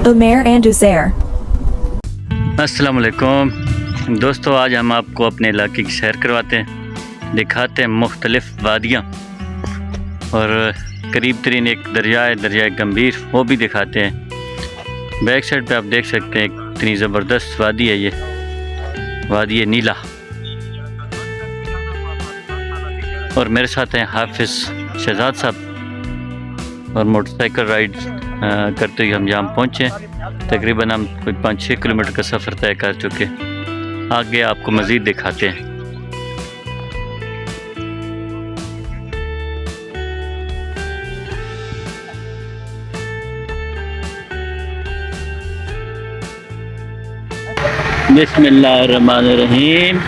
Umair and Uzair. अस्सलाम वालेकुम दोस्तों, आज हम आपको अपने इलाके की सैर करवाते हैं, दिखाते हैं मुख्तलिफ़ वादियाँ और करीब तरीन एक दरिया गंभीर, वो भी दिखाते हैं। बैक साइड पे आप देख सकते हैं इतनी ज़बरदस्त वादी है, ये वादी नीला। और मेरे साथ हैं हाफिज़ शहजाद साहब और मोटरसाइकिल राइड करते हुए हम यहाँ पहुँचे। तकरीबन हम कोई 5-6 किलोमीटर का सफ़र तय कर चुके। आगे आपको मज़ीद दिखाते हैं। बिस्मिल्लाहिर्रहमानिर्रहीम।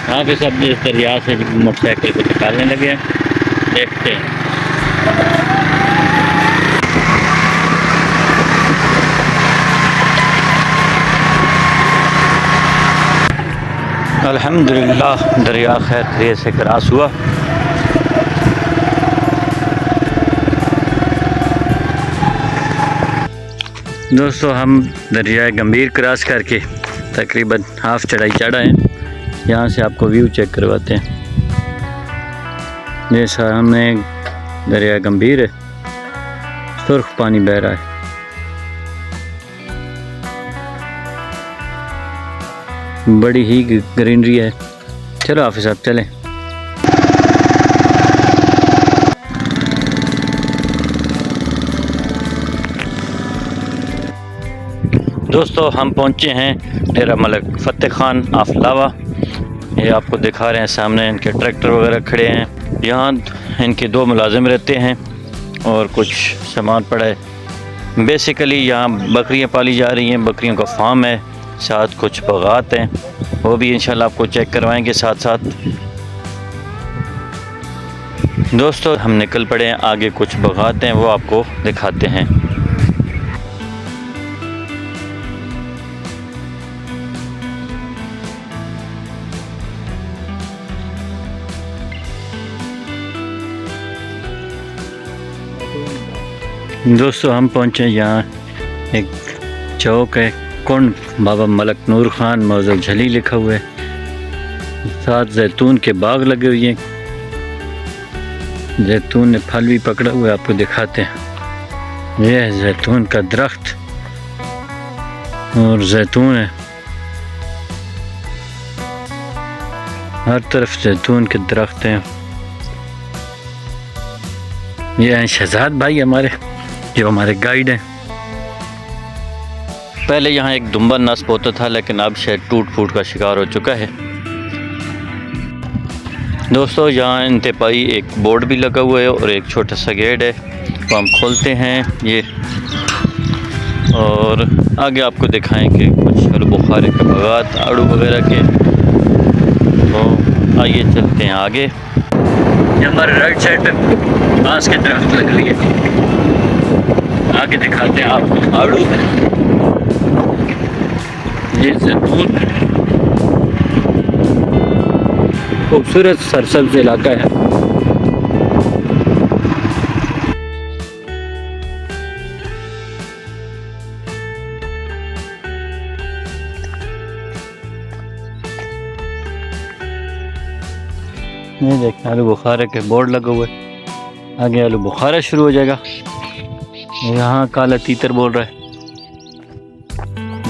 हाफिज़ साहब इस दरिया से मोटरसाइकिल को निकालने लगे हैं, देखते हैं। अल्हम्दुलिल्लाह दरिया खैर खैरियत से क्रॉस हुआ। दोस्तों, हम दरिया गंभीर क्रॉस करके तकरीबन हाफ चढ़ाई चढ़ा है। यहाँ से आपको व्यू चेक करवाते हैं। ये सामने दरिया गंभीर है, सुर्ख पानी बह रहा है। बड़ी ही ग्रीनरी है। चलो हाफिज़ साहब चलें। दोस्तों, हम पहुंचे हैं डेरा मलिक फ़तेह खान आफलावा। ये आपको दिखा रहे हैं, सामने इनके ट्रैक्टर वगैरह खड़े हैं। यहाँ इनके 2 मुलाजिम रहते हैं और कुछ सामान पड़ा है। बेसिकली यहाँ बकरियाँ पाली जा रही हैं, बकरियों का फार्म है, साथ कुछ बागात हैं, वो भी इंशाल्लाह आपको चेक करवाएंगे साथ साथ। दोस्तों, हम निकल पड़े हैं, आगे कुछ बागात हैं, वो आपको दिखाते हैं। दोस्तों, हम पहुँचे यहाँ एक चौक है, कुंड बाबा मलक नूर खान मौजूद झली लिखा हुआ है। साथ जैतून के बाग लगे हुए हैं, जैतून ने फल भी पकड़ा हुआ है, आपको दिखाते हैं। यह है जैतून का दरख्त और जैतून है, हर तरफ जैतून के दरख्त हैं। ये हैं शहजाद भाई हमारे, जो हमारे गाइड हैं। पहले यहाँ एक दुम्बा नस्ब होता था, लेकिन अब शायद टूट फूट का शिकार हो चुका है। दोस्तों, यहाँ इंतहाई एक बोर्ड भी लगा हुआ है और एक छोटा सा गेट है, तो हम खोलते हैं ये और आगे आपको दिखाएंगे कुछ आलू बुखारे के बागात, आड़ू वगैरह के। तो आइए चलते हैं आगे। ये हमारे राइट साइड पे बांस के दरख्त लग रही है, आगे दिखाते हैं आपको आड़ू। ये जैतून, खूबसूरत सरसब्ज इलाका है। ये देखिए आलू बुखारा के बोर्ड लगा हुआ है, आगे आलू बुखारा शुरू हो जाएगा। यहाँ काला तीतर बोल रहा है।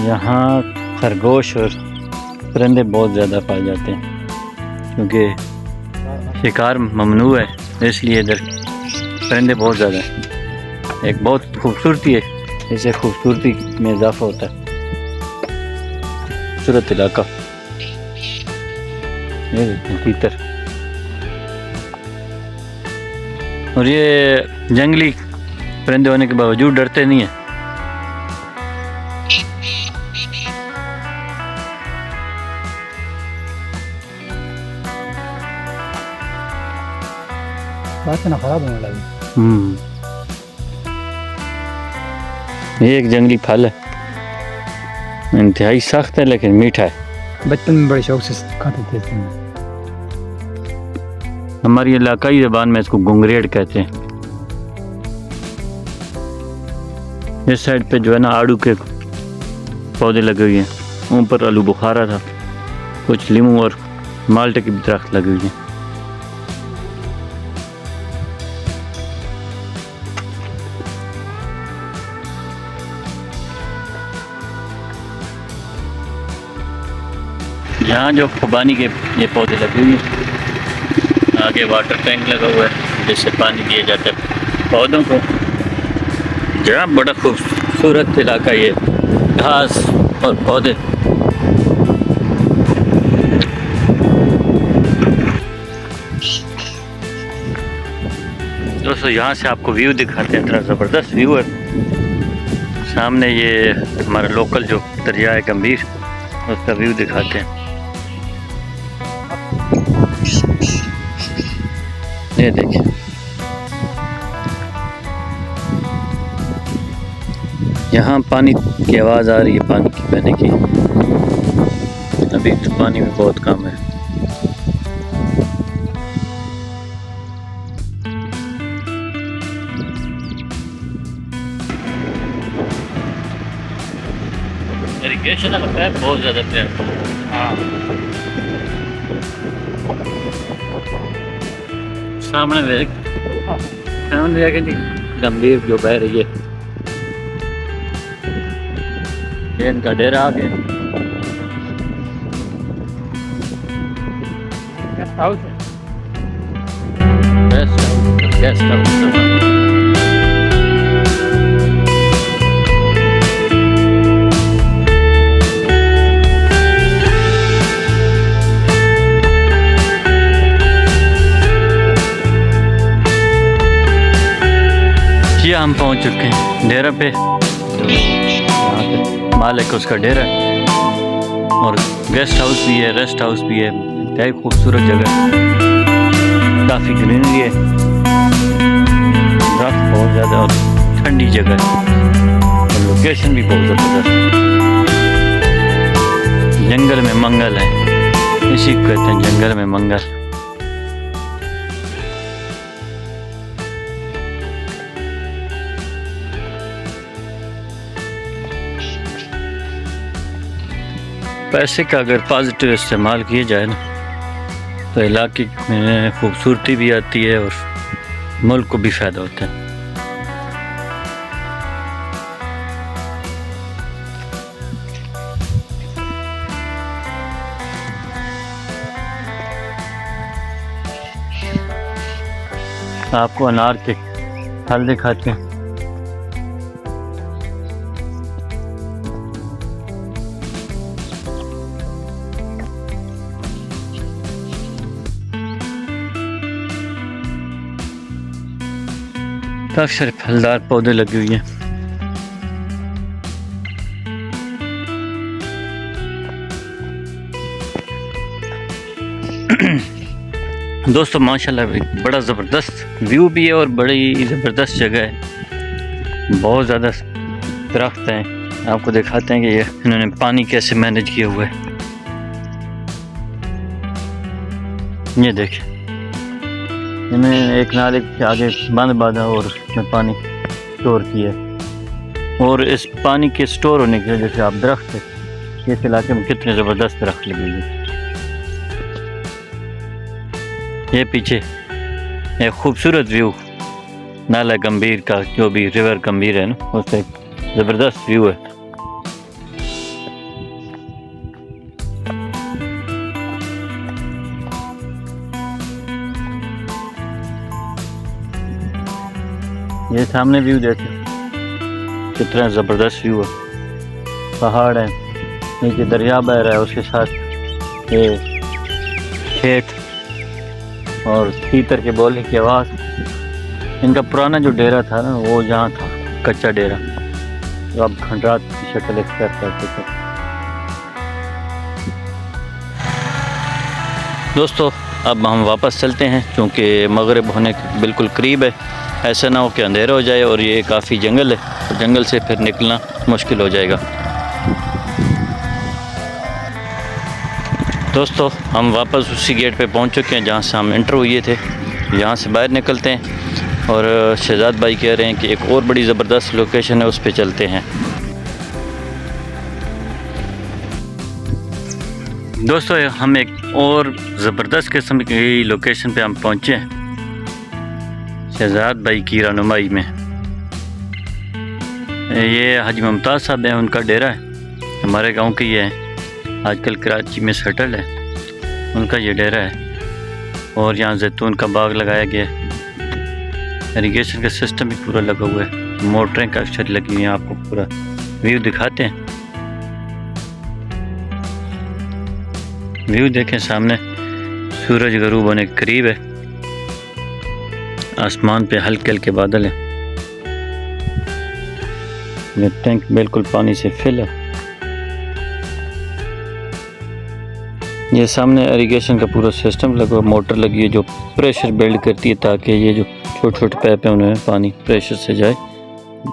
यहाँ खरगोश और परिंदे बहुत ज़्यादा पाए जाते हैं, क्योंकि शिकार ममनू है, इसलिए इधर परिंदे बहुत ज़्यादा हैं। एक बहुत खूबसूरती है, इससे खूबसूरती में इजाफा होता है। खूबसूरत इलाका, ये देखते तीतर। और ये जंगली परिंदे होने के बावजूद डरते नहीं हैं। बात ना खराब होने लगी। ये एक जंगली फल है, इंतहाई सख्त है लेकिन मीठा है। बचपन में बड़े शौक से खाते थे। हमारी इलाकाई ज़बान में इसको गुंगरेड़ कहते हैं। इस साइड पे जो है ना आड़ू के पौधे लगे हुए हैं, ऊपर आलू बुखारा था, कुछ लीमू और माल्टे की भी दरख्त लगी हुई है। यहाँ जो खुबानी के ये पौधे लगे हुए हैं, आगे वाटर टैंक लगा हुआ है जिससे पानी दिया जाता है पौधों को। जहाँ बड़ा खूबसूरत इलाका ये, घास और पौधे। दोस्तों यहाँ से आपको व्यू दिखाते हैं, इतना ज़बरदस्त व्यू है। सामने ये हमारा लोकल जो दरिया है गंभीर, उसका व्यू दिखाते हैं। ये देखिए, यहाँ पानी की आवाज़ आ रही है, पानी की बहने की। अभी तो पानी में बहुत कम है। इरिगेशन है बहुत ज़्यादा प्यार। हाँ, सामने गंभीर जो बह रही है, ये इनका डेरा आ गया। गेस्ट हाउस ये हम पहुंच चुके हैं डेरा पे। मालिक उसका डेरा है और गेस्ट हाउस भी है, रेस्ट हाउस भी है। क्या खूबसूरत जगह है, काफ़ी ग्रीनरी है, दरख्त बहुत ज़्यादा और ठंडी जगह है और लोकेशन भी बहुत ज़बरदस्त है। जंगल में मंगल है, इसी को कहते हैं जंगल में मंगल। पैसे का अगर पॉजिटिव इस्तेमाल किया जाए ना, तो इलाके में खूबसूरती भी आती है और मुल्क को भी फ़ायदा होता है। आपको अनार के फल दिखाते हैं। काफ़ी सारे फलदार पौधे लगे हुए हैं। दोस्तों माशाल्लाह बड़ा ज़बरदस्त व्यू भी है और बड़ी ज़बरदस्त जगह है। बहुत ज़्यादा दरख्त हैं। आपको दिखाते हैं कि ये इन्होंने पानी कैसे मैनेज किया हुआ है। ये देखिए, इन्हें एक नाले के आगे बांध बांधा और उसमें पानी स्टोर किया है। और इस पानी के स्टोर होने की वजह से आप दरख्त है, इस इलाके में कितने ज़बरदस्त दरख्त लगे हुए। ये पीछे एक खूबसूरत व्यू नाला गंभीर का, जो भी रिवर गंभीर है ना, उससे ज़बरदस्त व्यू है। ये सामने व्यू देखें, कितना ज़बरदस्त व्यू है। पहाड़ है, नीचे दरिया बह रहा है, उसके साथ ये खेत और तीतर के बोलने की आवाज़। इनका पुराना जो डेरा था ना, वो यहाँ था कच्चा डेरा, तो अब खंडरात की शक्ल इख्तियार करते थे। दोस्तों अब हम वापस चलते हैं, क्योंकि मगरिब होने के बिल्कुल करीब है। ऐसा ना हो कि अंधेरा हो जाए और ये काफ़ी जंगल है, तो जंगल से फिर निकलना मुश्किल हो जाएगा। दोस्तों हम वापस उसी गेट पे पहुंच चुके हैं जहां से हम एंटर हुए थे। यहाँ से बाहर निकलते हैं, और शहजाद भाई कह रहे हैं कि एक और बड़ी ज़बरदस्त लोकेशन है, उस पे चलते हैं। दोस्तों हम एक और ज़बरदस्त किस्म की लोकेशन पे हम पहुँचे हैं, शहजाद भाई की रहनुमाई में। ये हाजी मुमताज़ साहब हैं, उनका डेरा है, हमारे गांव के ये हैं, आजकल कराची में सेटल है, उनका ये डेरा है। और यहाँ जैतून का बाग लगाया गया है, इरिगेशन का सिस्टम भी पूरा लगा हुआ है, मोटरें काफ़ी लगी हुई हैं। आपको पूरा व्यू दिखाते हैं। व्यू देखें, सामने सूरज गरूब होने के करीब है, आसमान पे हल्के हल्के बादल हैं, ये टैंक बिल्कुल पानी से फिल है। ये सामने इरिगेशन का पूरा सिस्टम लगा, मोटर लगी है जो प्रेशर बिल्ड करती है ताकि ये जो छोटे छोटे पैप हैं उन्हें पानी प्रेशर से जाए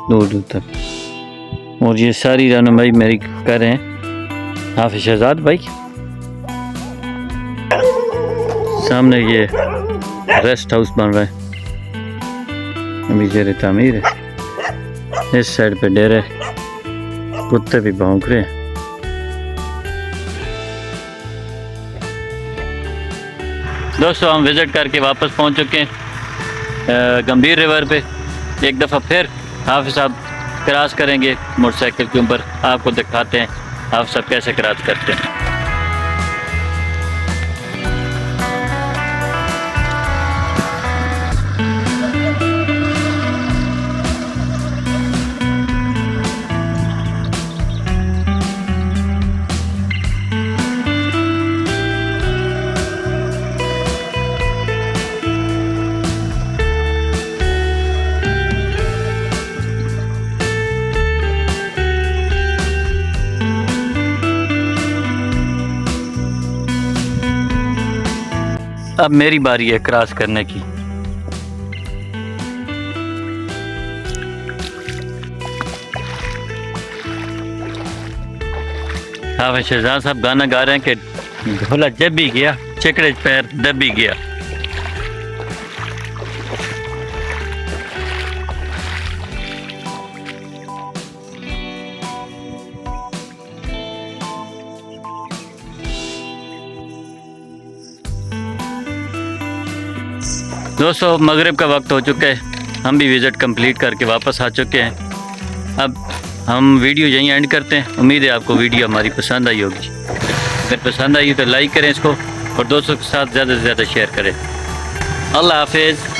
दूर दूर तक। और ये सारी रहनुमाई मेरी कर रहे हैं हाफिज शहजाद भाई। सामने ये रेस्ट हाउस बन रहा है, अभी ज़ेर तामीर है। इस साइड पे डेरे, कुत्ते भी भौंक रहे हैं। दोस्तों हम विज़िट करके वापस पहुंच चुके हैं गंभीर रिवर पे। एक दफ़ा फिर हाफिज साहब क्रॉस करेंगे मोटरसाइकिल के ऊपर, आपको दिखाते हैं हाफिज साहब कैसे क्रॉस करते हैं। अब मेरी बारी है क्रॉस करने की। हाफिज शहजाद साहब गाना गा रहे हैं कि ढोला जब भी गया चिकड़े पैर दब भी गया। दोस्तों मगरिब का वक्त हो चुका है, हम भी विज़िट कंप्लीट करके वापस आ चुके हैं। अब हम वीडियो यहीं एंड करते हैं। उम्मीद है आपको वीडियो हमारी पसंद आई होगी। अगर पसंद आई तो लाइक करें इसको और दोस्तों के साथ ज़्यादा से ज़्यादा शेयर करें। अल्लाह हाफिज़।